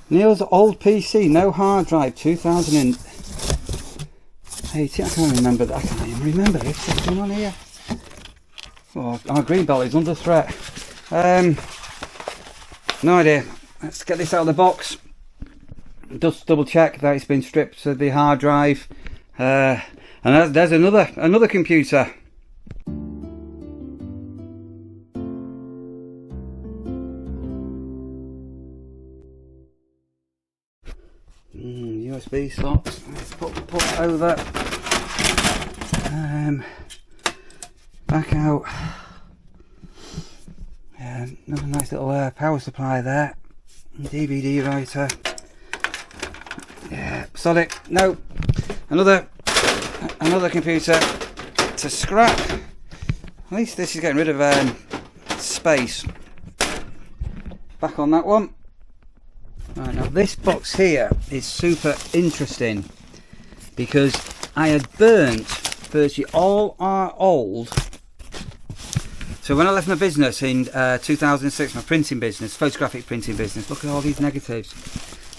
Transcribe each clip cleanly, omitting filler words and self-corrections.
Neil's old PC, no hard drive, 2018. I can't remember that. I can't even remember if there's one on here. Oh, our green belt is under threat. No idea. Let's get this out of the box. Just double check that it's been stripped of the hard drive. And there's another computer. USB slots. Let's put it over. Back out. Another nice little power supply there. DVD writer. Yeah, solid. No, another computer to scrap. At least this is getting rid of space. Back on that one. Right, now this box here is super interesting because I had burnt virtually all our old. So when I left my business in 2006, my printing business, photographic printing business, look at all these negatives.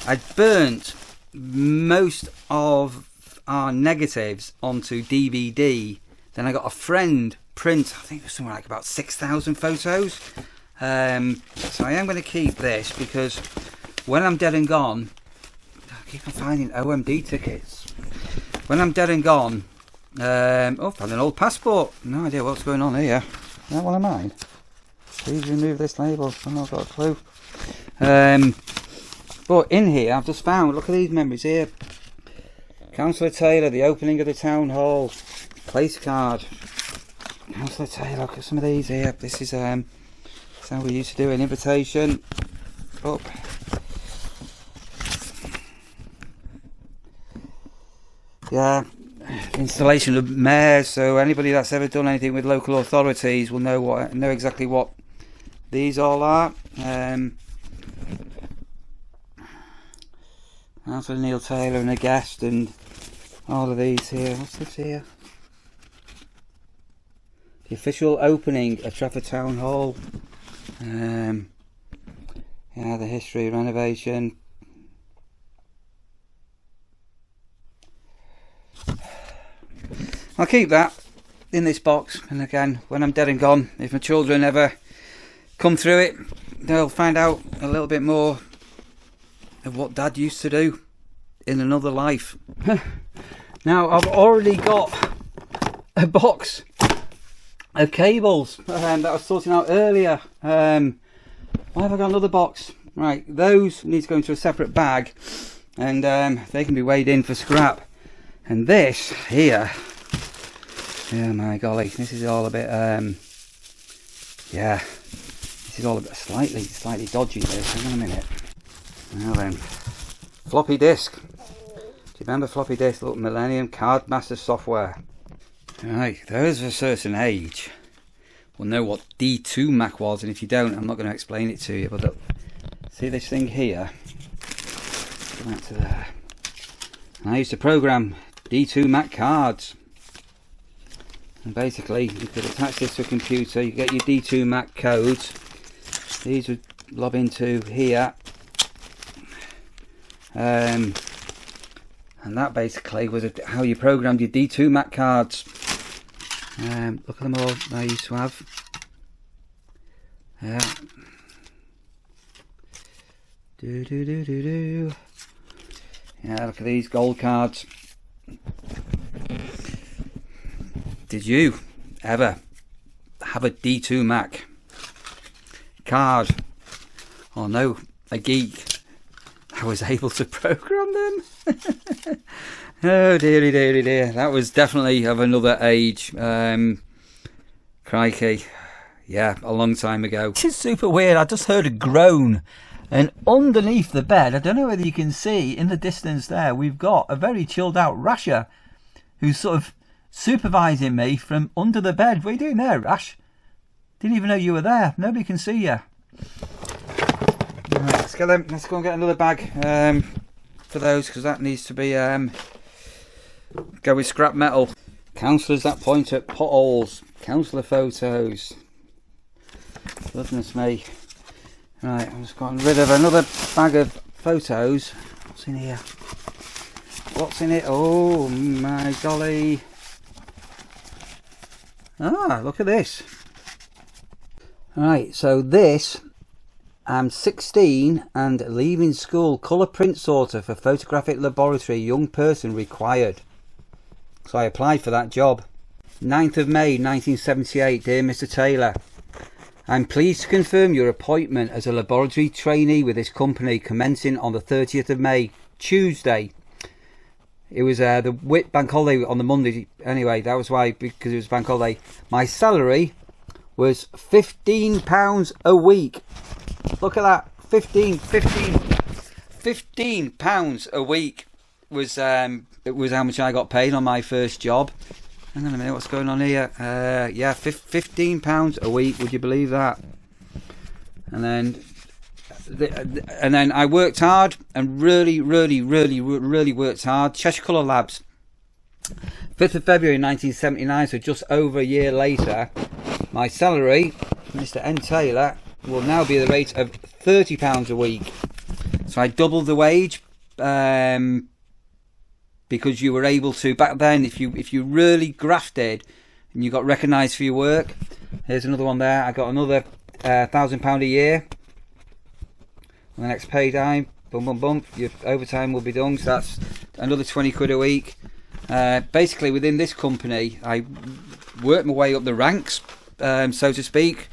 I'd burnt most of our negatives onto DVD. Then I got a friend print, I think it was somewhere like about 6,000 photos. So I am going to keep this because when I'm dead and gone, I keep on finding OMD tickets. When I'm dead and gone, oh, found an old passport. No idea what's going on here. Is that one of mine? Please remove this label. I've not got a clue. But in here, I've just found, look at these memories here. Councillor Taylor, the opening of the town hall. Place card. Councillor Taylor, look at some of these here. This is how we used to do an invitation. Up. Yeah, installation of mayors. So anybody that's ever done anything with local authorities will know exactly what these all are. Councillor Neil Taylor and a guest, and all of these here. What's this here? The official opening of Trafford Town Hall. Yeah, the history, renovation. I'll keep that in this box, and again, when I'm dead and gone, if my children ever come through it, they'll find out a little bit more of what Dad used to do in another life. Now, I've already got a box of cables that I was sorting out earlier. Why have I got another box? Right, those need to go into a separate bag, and they can be weighed in for scrap. And this here, oh my golly, this is all a bit, yeah, this is all a bit slightly dodgy, this. Hang on a minute. Now then, floppy disk. Do you remember floppy disk? Look, Millennium Card Master software. Right, those of a certain age will know what D2Mac was, and if you don't, I'm not going to explain it to you. But look, see this thing here? Go back to there. And I used to program D2Mac cards. And basically, you could attach this to a computer, you get your D2Mac codes. These would lob into here. And that basically was how you programmed your D2Mac cards. Look at them all I used to have. Yeah. Yeah, look at these gold cards. Did you ever have a D2Mac card? Or no, a geek? I was able to program them. Oh dearie dear, that was definitely of another age. Crikey, yeah, a long time ago. This is super weird. I just heard a groan, and underneath the bed, I don't know whether you can see in the distance there, we've got a very chilled out Rasher who's sort of supervising me from under the bed. What are you doing there, Rash? Didn't even know you were there. Nobody can see you. Right, let's go and get another bag for those, because that needs to be go with scrap metal. Councillors that point at potholes, councillor photos. Goodness me. Right, I've just gotten rid of another bag of photos. What's in here? What's in it? Oh my golly. Ah, look at this. Alright, so this, I'm 16 and leaving school, colour print sorter for photographic laboratory, young person required. So I applied for that job. 9th of May 1978, dear Mr. Taylor. I'm pleased to confirm your appointment as a laboratory trainee with this company commencing on the 30th of May, Tuesday. It was the Whit bank holiday on the Monday. Anyway, that was why, because it was bank holiday. My salary was £15 a week. Look at that. 15 pounds a week was how much I got paid on my first job. Hang on a minute, what's going on here? Yeah, £15 a week. Would you believe that? And then I worked hard and really worked hard. Cheshire Colour Labs. 5th of February 1979, so just over a year later, my salary, Mr. N. Taylor, will now be the rate of £30 a week. So I doubled the wage because you were able to, back then, if you really grafted and you got recognised for your work. Here's another one there. I got another £1,000 a year. On the next payday, bum, your overtime will be done. So that's another 20 quid a week. Basically, within this company, I worked my way up the ranks, so to speak,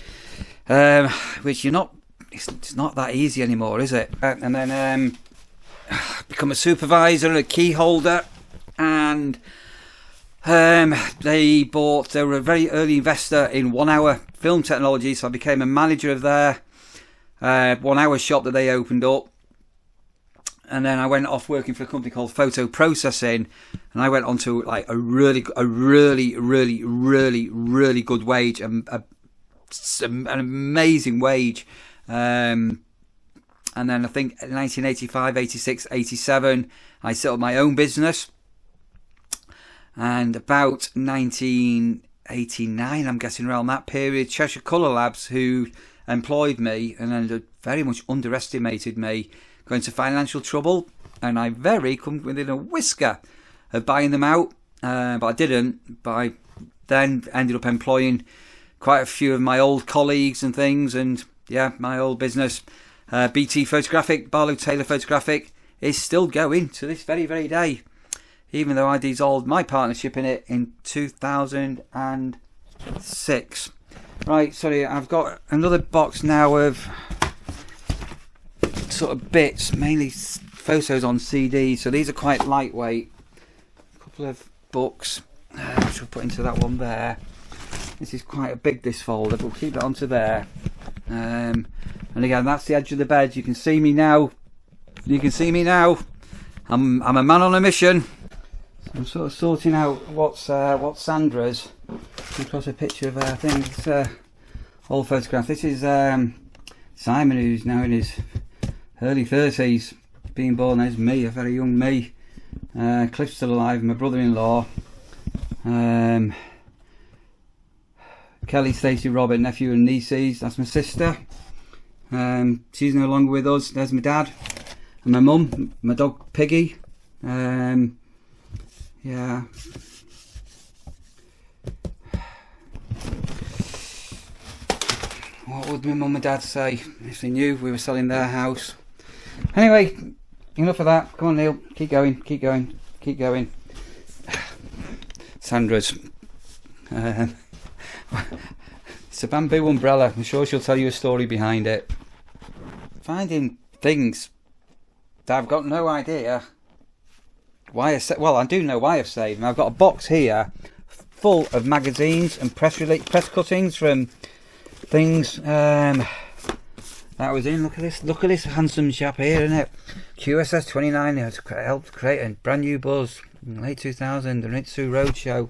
which it's not that easy anymore, is it? And then become a supervisor and a key holder, and they were a very early investor in 1 Hour Film Technology, so I became a manager of their 1 Hour shop that they opened up. And then I went off working for a company called Photo Processing, and I went on to like a really good wage, and an amazing wage. And then I think 1985, 86, 87, I set up my own business. And about 1989, I'm guessing around that period, Cheshire Colour Labs, who employed me and then very much underestimated me, got into financial trouble, and I come within a whisker of buying them out, but I didn't. But I then ended up employing quite a few of my old colleagues and things, and yeah, my old business, BT Photographic, Barlow Taylor Photographic, is still going to this very day, even though I dissolved my partnership in it in 2006. Right, sorry, I've got another box now of sort of bits, mainly photos on CD, so these are quite lightweight. A couple of books, which we'll put into that one there. This is quite a big, this folder, but we'll keep it onto there. And again, that's the edge of the bed. You can see me now. I'm a man on a mission. So I'm sort of sorting out what's Sandra's. I've got a picture of her. I think it's old photograph. This is Simon, who's now in his early 30s, being born as me, a very young me. Cliff's still alive, my brother-in-law. Kelly, Stacey, Robert, nephew and nieces. That's my sister. She's no longer with us. There's my dad and my mum, my dog Piggy. Yeah. What would my mum and dad say if they knew we were selling their house? Anyway, enough of that. Come on, Neil. Keep going. Sandra's. It's a bamboo umbrella. I'm sure she'll tell you a story behind it. Finding things that I've got no idea why I do know why I've saved them. I've got a box here full of magazines and press cuttings from things that I was in. Look at this handsome chap here, isn't it? QSS 29 has helped create a brand new buzz in late 2000, the Ritsu Roadshow.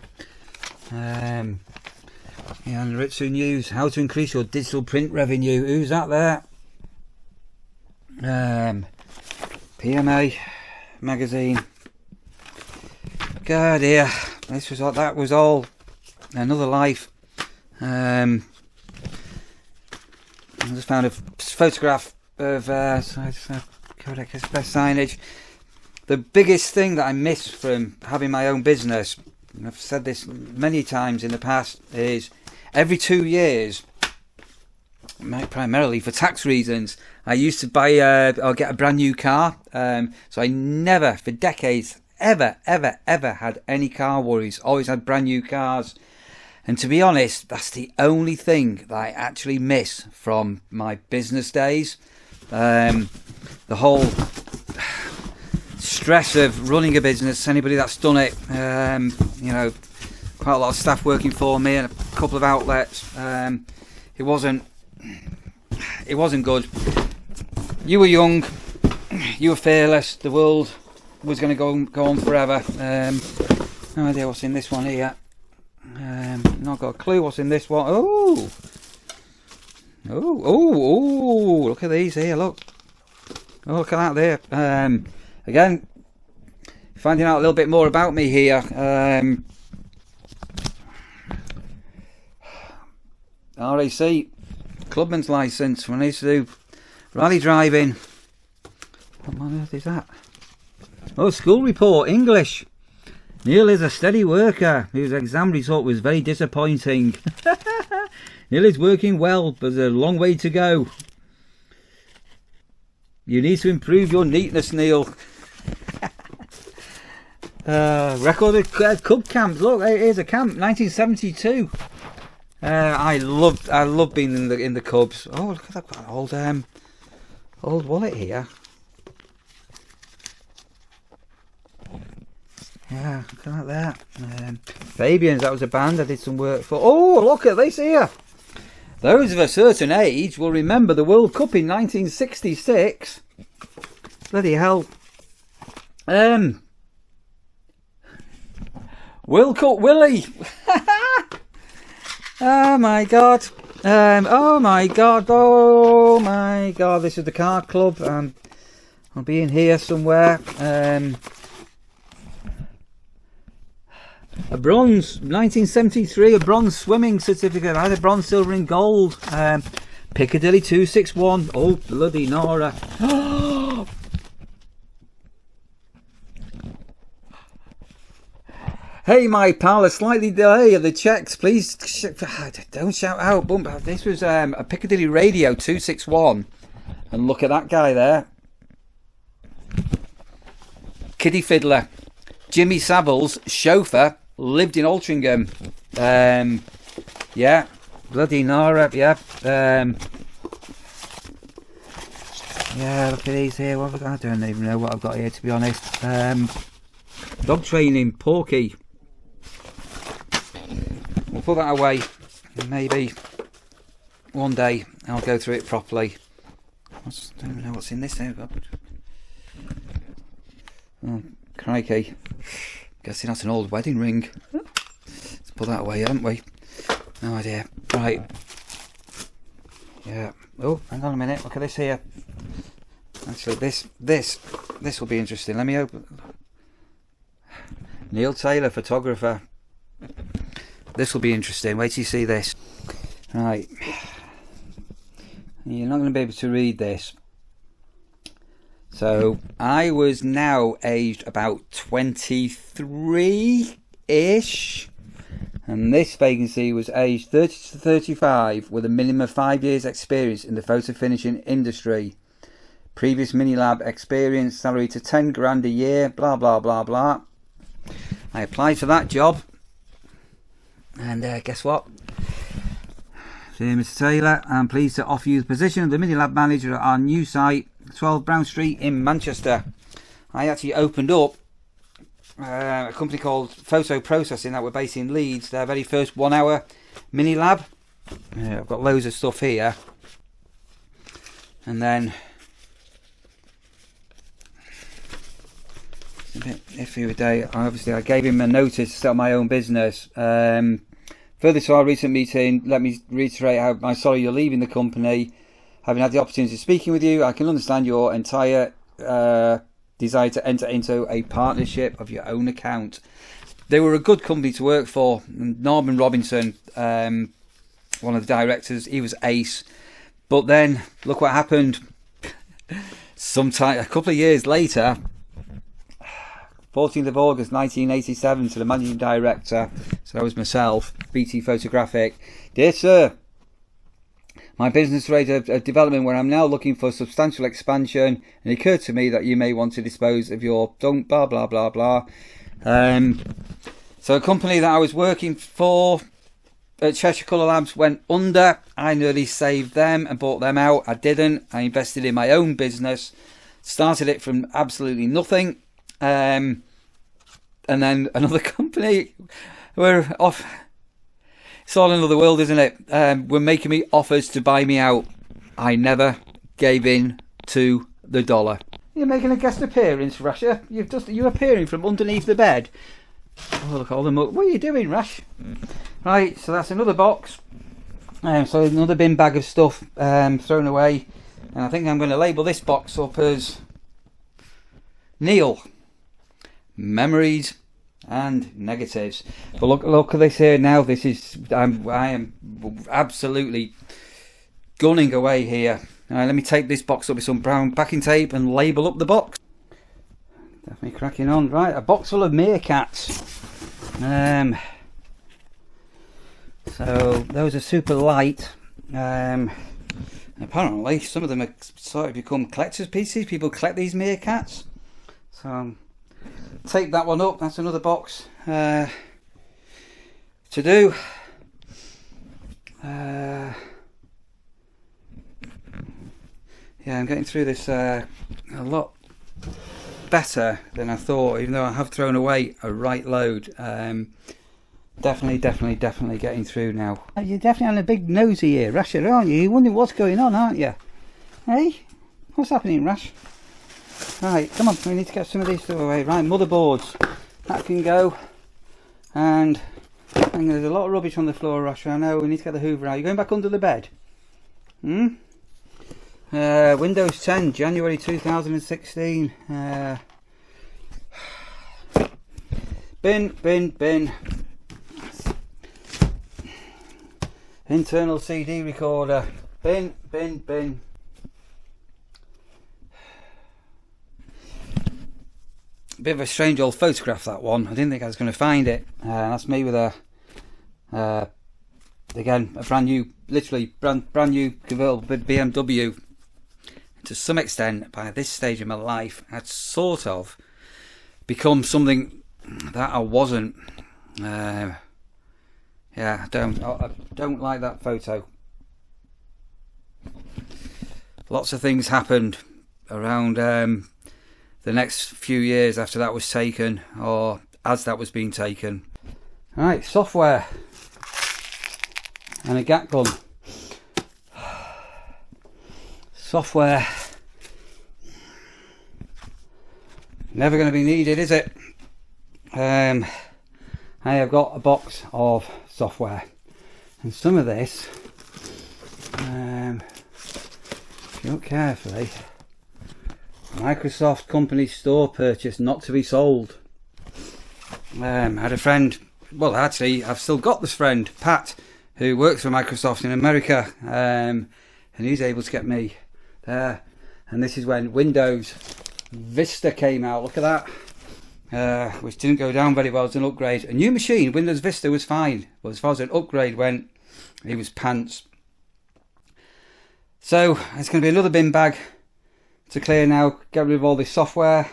Yeah, and the Ritsu News, how to increase your digital print revenue. Who's that there? PMA magazine. God, yeah, that was all another life. I just found a photograph of Kodak Express signage. The biggest thing that I miss from having my own business, and I've said this many times in the past, is every 2 years, primarily for tax reasons, I used to buy or get a brand new car. So I never, for decades, ever had any car worries. Always had brand new cars. And to be honest, that's the only thing that I actually miss from my business days. The whole stress of running a business, anybody that's done it, you know, quite a lot of staff working for me and a couple of outlets. It wasn't good. You were young, you were fearless, the world was going to go on forever. No idea what's in this one here. Not got a clue what's in this one. Oh, look at these here, look. Oh, look at that there. Again, finding out a little bit more about me here. RAC, clubman's licence, when I used to do rally driving. What on earth is that? Oh, school report, English. Neil is a steady worker whose exam result was very disappointing. Neil is working well, but there's a long way to go. You need to improve your neatness, Neil. Recorded cub camps. Look, here's a camp, 1972. I love being in the cubs. Oh, look at that old wallet here. Yeah, look at that there. Fabians, that was a band I did some work for. Oh, look at this here. Those of a certain age will remember the World Cup in 1966. Bloody hell. World Cup Willie. Oh my god. Oh my god. This is the card club. I'll be in here somewhere. A bronze, 1973, a bronze swimming certificate. I had a bronze, silver and gold. Piccadilly 261. Oh, bloody Nora. Hey, my pal, a slightly delay of the checks. Please don't shout out. This was a Piccadilly Radio 261. And look at that guy there. Kiddie Fiddler. Jimmy Savile's chauffeur. Lived in Altrincham. Yeah, bloody Nora. Yeah. Yeah, look at these here. What have I got? I don't even know what I've got here, to be honest. Dog training, Porky. We'll put that away. Maybe one day I'll go through it properly. I don't even know what's in this there. Oh, crikey. Guessing that's an old wedding ring. Let's put that away, haven't we? No idea. Right. Yeah. Oh, hang on a minute. Look at this here. Actually, this will be interesting. Let me open. Neil Taylor, photographer. This will be interesting. Wait till you see this. Right. You're not going to be able to read this. So I was now aged about 23-ish, and this vacancy was aged 30 to 35 with a minimum of 5 years experience in the photo finishing industry. Previous mini lab experience, salary to 10 grand a year, blah blah blah blah. I applied for that job, and guess what? Dear Mr. Taylor, I'm pleased to offer you the position of the mini lab manager at our new site, 12 Brown Street in Manchester. I actually opened up a company called Photo Processing that were based in Leeds, their very first 1 hour mini lab. I've got loads of stuff here. And then a bit iffy with day. Obviously I gave him a notice to start my own business. Further to our recent meeting, let me reiterate how I'm sorry you're leaving the company. Having had the opportunity of speaking with you, I can understand your entire desire to enter into a partnership of your own account. They were a good company to work for. Norman Robinson, one of the directors, he was ace. But then look what happened. Sometime a couple of years later, 14th of August 1987, to the managing director, so that was myself, BT Photographic. Dear sir, my business rate of development where I'm now looking for substantial expansion, and it occurred to me that you may want to dispose of your blah blah blah blah. So a company that I was working for at Cheshire Colour Labs went under. I nearly saved them and bought them out. I didn't. I invested in my own business, started it from absolutely nothing, and then another company were off. It's all another world, isn't it? Were making me offers to buy me out. I never gave in to the dollar. You're making a guest appearance, Rasher. You're appearing from underneath the bed. Oh, look, all the muck. What are you doing, Rash? Right, so that's another box. So another bin bag of stuff thrown away. And I think I'm going to label this box up as Neil. Memories and negatives. But look at this here now. This is I am absolutely gunning away here. Let me tape this box up with some brown backing tape and label up the box. Definitely cracking on. Right, a box full of meerkats. So those are super light. Apparently some of them have sort of become collector's pieces. People collect these meerkats. So take that one up. That's another box to do. Yeah, I'm getting through this a lot better than I thought, even though I have thrown away a right load. Definitely getting through now. You're definitely on a big nosy here, Rasher, aren't you? You're wondering what's going on, aren't you? Hey, what's happening, Rash? Right, come on, we need to get some of these stuff away. Right, motherboards, that can go. And there's a lot of rubbish on the floor, Rasher. I know, we need to get the hoover out. You're going back under the bed? Windows 10, January 2016. Bin. Internal CD recorder. Bin. Bit of a strange old photograph, that one. I didn't think I was going to find it. That's me with a again, a brand new, literally brand new convertible BMW. To some extent, by this stage of my life, I'd sort of become something that I wasn't. Yeah, I don't like that photo. Lots of things happened around the next few years after that was taken, or as that was being taken. Right, software and a gat gun. Software, never going to be needed, is it? I have got a box of software, and some of this, if you look carefully, Microsoft company store purchase, not to be sold. I had a friend, well actually I've still got this friend, Pat, who works for Microsoft in America, and he's able to get me there. And this is when Windows Vista came out. Look at that, which didn't go down very well as an upgrade. A new machine, Windows Vista, was fine, but as far as an upgrade went, it was pants. So it's going to be another bin bag to clear now, get rid of all this software,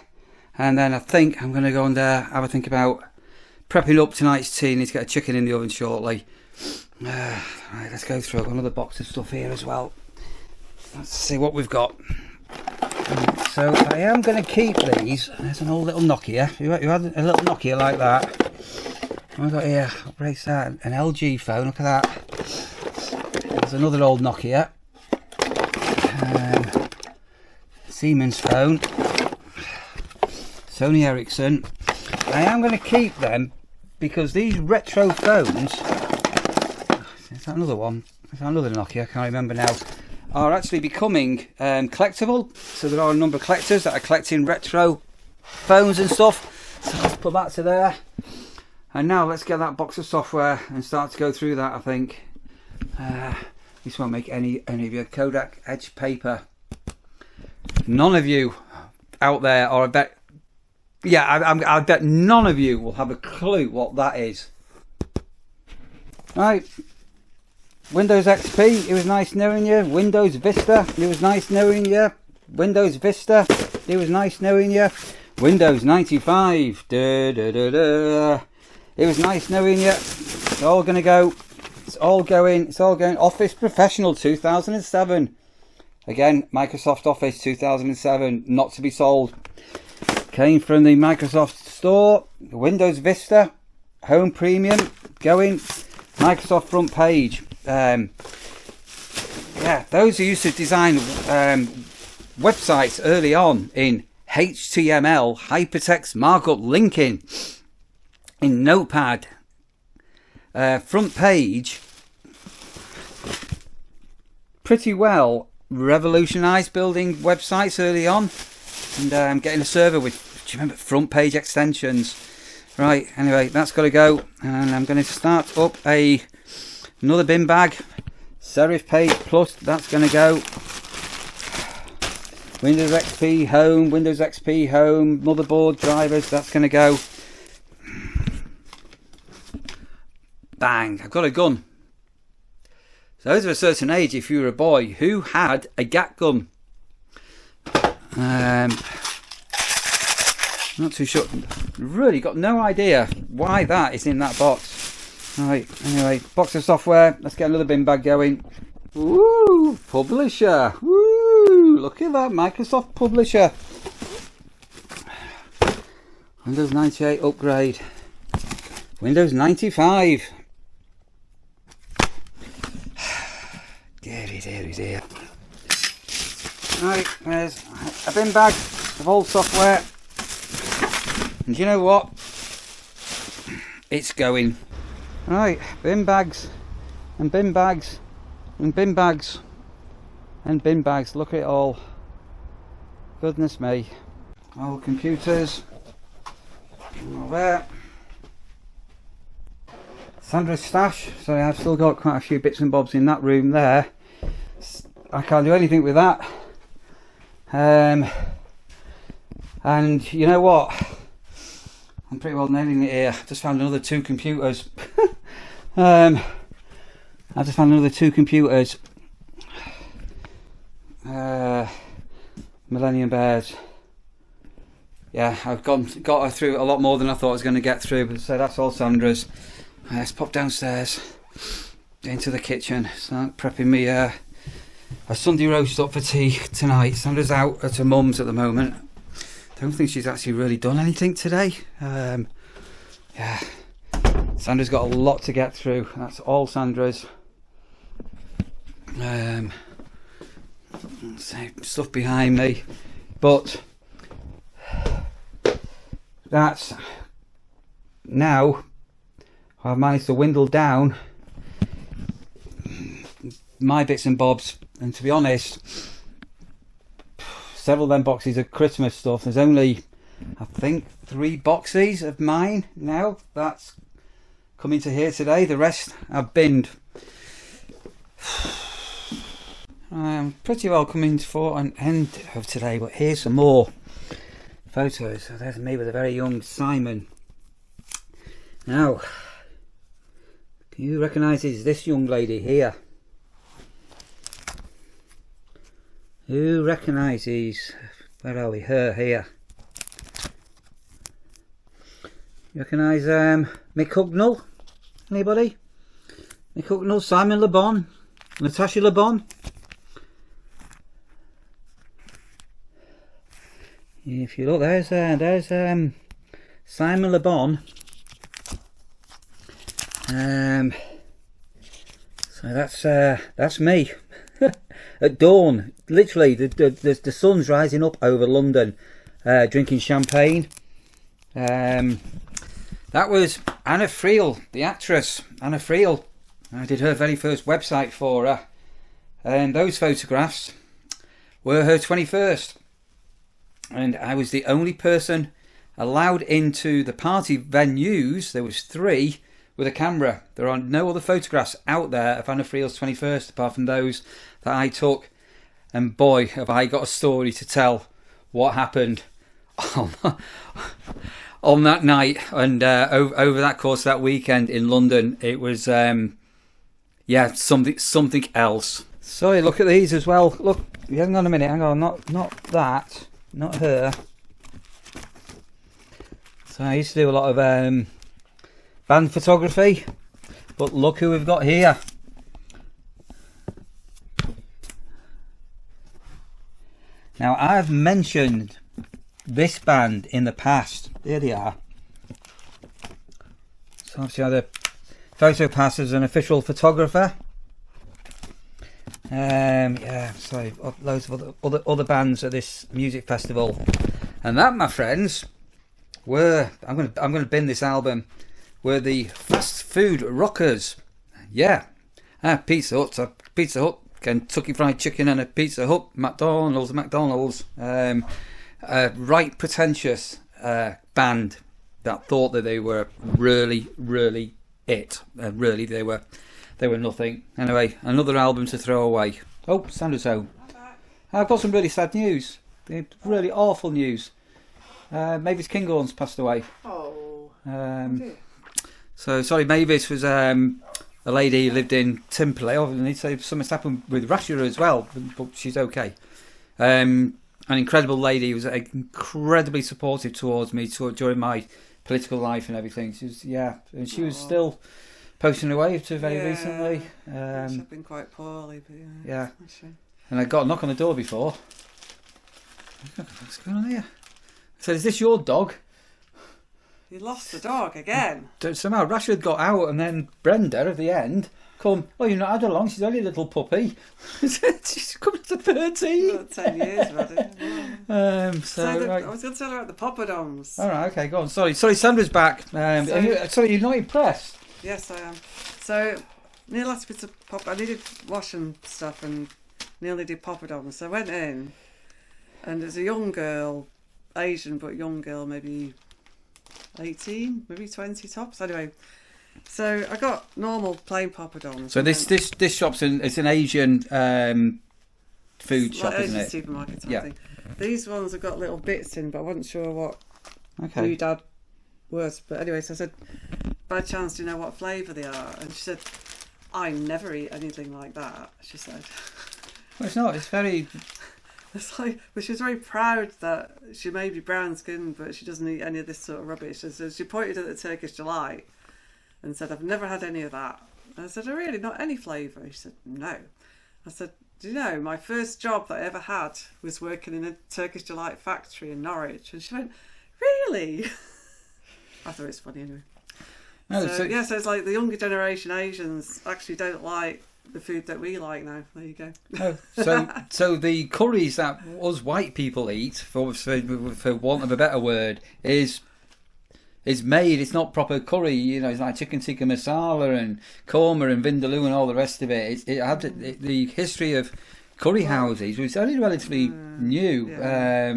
and then I think I'm going to go and have a think about prepping up tonight's tea. I need to get a chicken in the oven shortly. Right, let's go through. I've got another box of stuff here as well. Let's see what we've got. So I am going to keep these. There's an old little Nokia. You had a little Nokia like that. What have I got here? What breaks that? An LG phone. Look at that. There's another old Nokia. Siemens phone. Sony Ericsson. I am going to keep them because these retro phones. Is that another one? Is that another Nokia? I can't remember now. Are actually becoming collectible. So there are a number of collectors that are collecting retro phones and stuff. So let's put that to there. And now let's get that box of software and start to go through that, I think. This won't make any of your Kodak edge paper. None of you out there, or I bet, yeah, I bet none of you will have a clue what that is. Right. Windows XP, it was nice knowing you. Windows Vista, it was nice knowing you. Windows Vista, it was nice knowing you. Windows 95, it was nice knowing you. It's all going to go. It's all going. Office Professional 2007. Again, Microsoft Office 2007, not to be sold. Came from the Microsoft Store. Windows Vista, Home Premium, going. Microsoft front page. Yeah, those who used to design websites early on in HTML, hypertext markup linking, in Notepad, front page, pretty well revolutionised building websites early on, and getting a server with, do you remember, front page extensions? Right, anyway, that's got to go, and I'm going to start up another bin bag, Serif Page Plus, that's going to go. Windows XP Home, motherboard drivers, that's going to go. Bang, I've got a gun. So those of a certain age, if you were a boy, who had a gat gun? Not too sure. Really got no idea why that is in that box. Right, anyway, box of software. Let's get another bin bag going. Woo! Publisher. Woo! Look at that, Microsoft Publisher. Windows 98 upgrade. Windows 95. Dear. Right, there's a bin bag of old software. And you know what? It's going. Right, bin bags and bin bags and bin bags and bin bags. Look at it all. Goodness me. Old computers. All there. Sandra's stash. So I've still got quite a few bits and bobs in that room there. I can't do anything with that. And you know what? I'm pretty well nailing it here. I just found another 2 computers. I just found another 2 computers. Millennium Bears. Yeah, I've got her through a lot more than I thought I was going to get through. But so that's all Sandra's. Let's pop downstairs into the kitchen. Start prepping me a Sunday roast up for tea tonight. Sandra's out at her mum's at the moment. Don't think she's actually really done anything today. Yeah, Sandra's got a lot to get through. That's all Sandra's. Stuff behind me, but that's now I've managed to dwindle down my bits and bobs, and to be honest, several of them boxes of Christmas stuff. There's only, I think, 3 boxes of mine now that's coming to here today. The rest I've binned. I'm pretty well coming for an end of today, but here's some more photos. So there's me with a very young Simon. Now, who recognises this young lady here? Who recognises, where are we, her here? You recognise Mick Hugnall? Anybody? Mick Hugnall, Simon Le Bon, Natasha Le Bon? If you look, there's Simon Le Bon. So that's me at dawn. Literally, the sun's rising up over London, drinking champagne. That was Anna Friel, the actress Anna Friel. I did her very first website for her, and those photographs were her 21st. And I was the only person allowed into the party venues. There was 3 with a camera. There are no other photographs out there of Anna Friel's 21st apart from those that I took. And boy, have I got a story to tell what happened on that night and over that course of that weekend in London. It was, something else. Sorry, look at these as well. Look, hang on a minute, hang on, not that, not her. So I used to do a lot of band photography, but look who we've got here. Now, I've mentioned this band in the past. There they are. So obviously I had a photo pass as an official photographer. So loads of other bands at this music festival. And that, my friends, were, I'm gonna bin this album, were the fast food rockers. Yeah. Pizza Hut, Kentucky Fried Chicken and a Pizza Hut, McDonald's, right pretentious band that thought that they were really it. Really, they were nothing. Anyway, another album to throw away. Oh, Sandra's home. I've got some really sad news. Really awful news. Mavis Kinghorn's passed away. Oh. So sorry, Mavis was a lady who lived in Timperley. Obviously, something's happened with Russia as well, but she's okay. An incredible lady who was incredibly supportive towards me during my political life and everything. She was, and she was still posting away to very recently. She's been quite poorly, but yeah. And I got a knock on the door before. What's going on here? I said, "Is this your dog?" You lost the dog again. Somehow Rashford got out, and then Brenda at the end come. Oh, you've not had her long. She's only a little puppy. She's coming to 13. About 10 years, already. Right. I was going to tell her about the poppadoms. All right, okay, go on. Sorry, Sandra's back. Sorry, you're not impressed. Yes, I am. So Neil asked me to I needed washing stuff, and Neil needed poppadoms. So I went in, and there's a young girl, Asian but young girl, maybe 18, maybe 20 tops. Anyway, so I got normal plain poppadoms. So this shop's it's an Asian food shop, isn't it? Supermarket type thing. These ones have got little bits in, but I wasn't sure what food Dad was. But anyway, so I said, by chance, do you know what flavour they are? And she said, I never eat anything like that, she said. Well, it's not. It's very... It's like, but she was very proud that she may be brown skinned, but she doesn't eat any of this sort of rubbish. So she pointed at the Turkish Delight and said, I've never had any of that. And I said, oh really, not any flavour? She said, no. I said, do you know, my first job that I ever had was working in a Turkish Delight factory in Norwich. And she went, really? I thought it was funny anyway. No, so it's like the younger generation Asians actually don't like the food that we like now. There you go. Oh, so the curries that us white people eat, for want of a better word, is made. It's not proper curry. You know, it's like chicken tikka masala and korma and vindaloo and all the rest of it. The history of curry houses was only relatively new. Yeah.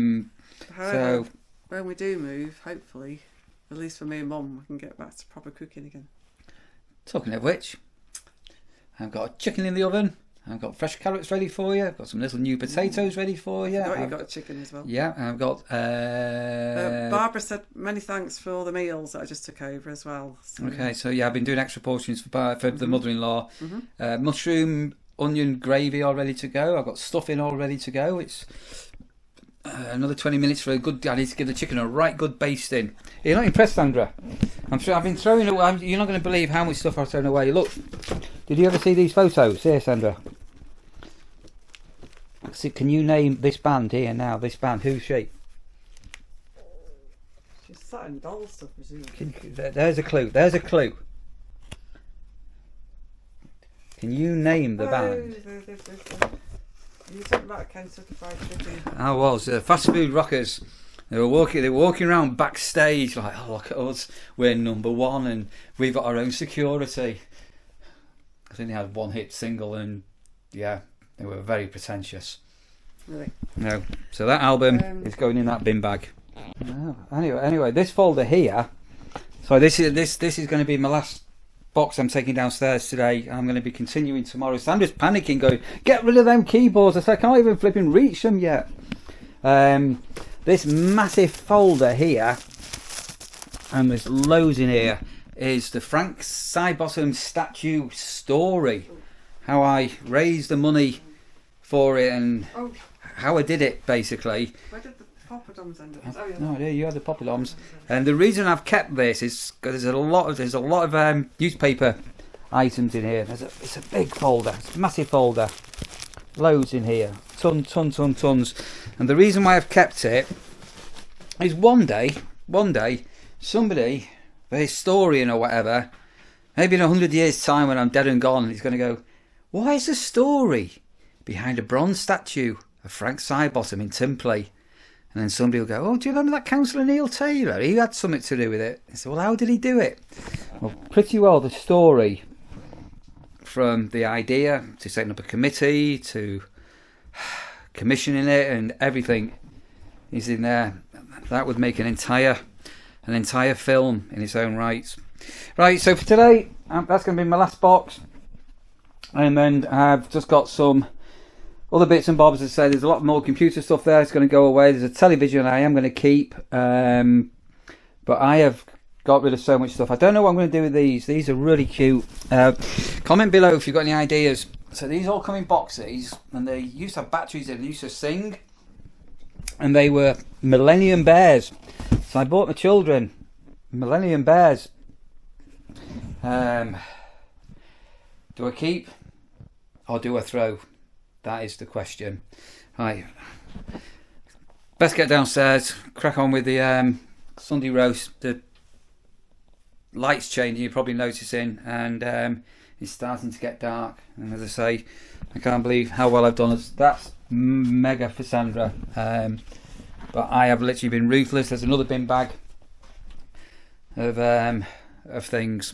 However, when we do move, hopefully, at least for me and Mum, we can get back to proper cooking again. Talking of which, I've got a chicken in the oven. I've got fresh carrots ready for you. I've got some little new potatoes ready for you. You've got a chicken as well. Yeah, and I've got... Barbara said many thanks for all the meals that I just took over as well. So. Okay, so I've been doing extra portions for the mother-in-law. Mushroom, onion gravy all ready to go. I've got stuffing all ready to go. It's another 20 minutes for a good daddy to give the chicken a right good basting. You're not impressed, Sandra? I'm sure I've been throwing away. You're not going to believe how much stuff I've thrown away. Look, did you ever see these photos? Here, Sandra. See, can you name this band here now? This band, who's she? She's sat in doll stuff, presumably. There's a clue. There's a clue. Can you name the band? You talking about Kentucky Fried Chicken? I was fast food rockers. They were walking around backstage like, oh look at us, we're number one and we've got our own security. I think they had one hit single and yeah, they were very pretentious. Really? No. So that album is going in that bin bag. Oh, anyway, this folder here. So this is going to be my last box I'm taking downstairs today. I'm going to be continuing tomorrow. So I'm just panicking, going, get rid of them keyboards. I said, I can't even flipping reach them yet. This massive folder here, and there's loads in here, is the Frank Sidebottom statue story. How I raised the money for it and how I did it, basically. Where did the poppadoms end up? Oh, yeah. No idea, you had the poppadoms. And the reason I've kept this is because there's a lot of newspaper items in here. It's a big folder, it's a massive folder. Loads in here, tons. And the reason why I've kept it is one day, somebody, a historian or whatever, maybe in 100 years' time when I'm dead and gone, he's going to go, why is the story behind a bronze statue of Frank Sidebottom in Timpley? And then somebody will go, oh, do you remember that Councillor Neil Taylor? He had something to do with it. I said, well, how did he do it? Well, pretty well the story, from the idea to setting up a committee to commissioning it and everything, is in there. That would make an entire film in its own right. Right, so for today, that's going to be my last box. And then I've just got some other bits and bobs. As I say, there's a lot more computer stuff there. It's going to go away. There's a television I am going to keep. But I have got rid of so much stuff. I don't know what I'm going to do with these. These are really cute. Comment below if you've got any ideas. So these all come in boxes, and they used to have batteries in. They used to sing, and they were Millennium Bears. So I bought my children Millennium Bears. Do I keep or do I throw? That is the question. Right, best get downstairs, crack on with the Sunday roast. The light's changing, you're probably noticing, and it's starting to get dark. And as I say, I can't believe how well I've done it. That's mega for Sandra. But I have literally been ruthless. There's another bin bag of things.